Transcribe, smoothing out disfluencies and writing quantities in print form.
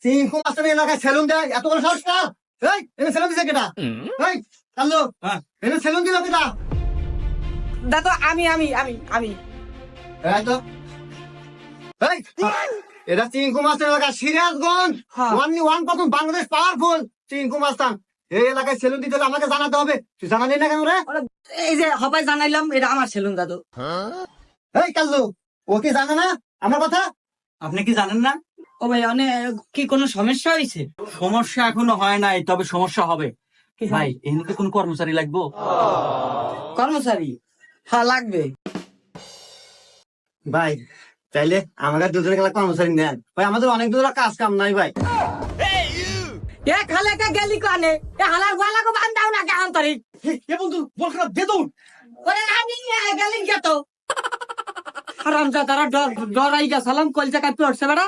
Chinku master এলাকায় salon দেয়, এত বড় সাহস কার? এই এনে সেলুন দিছে কেটা? এই কাল্লো, এনে সেলুন দিল কেটা? দাদু আমি আমি আমি আমি এই তো এই এটা চিঙ্কু মাস্টার এলাকা, সিরাজগঞ্জ হ্যাঁ। Only one percent Bangladesh powerful Chinku master. এই এলাকায় সেলুন দিতে হলে আমাকে জানাতে হবে। তুই জানালি না কেন রে? এই যে হবাই জানাইলাম এটা আমার সেলুন দাদু। এই কাল্লু, ও কি জানে না আমার কথা? আপনি কি জানেন না? ও ভাই অনেক কি কোনো সমস্যা হয়েছে? সমস্যা এখনো হয় নাই, তবে সমস্যা হবে। কি ভাই এমনিতে কোন কর্মচারী লাগবো? কর্মচারী? হ্যাঁ লাগবে। ভাই চাইলে আমাদের দুজনে গেলে কর্মচারী নেন ভাই, আমাদের অনেক দূর কাজ কাম নাই ভাই। এ খালে কে গেলি কানে এ হালার গলা কো বান্ধাও না কেন তরি? এ বন্ধু বল খারাপ দে দৌড়। ওরে আমি গেলি কে তো হারামজাদারা ডরাই গেছালাম কল জায়গায় পড়ছে বেড়া।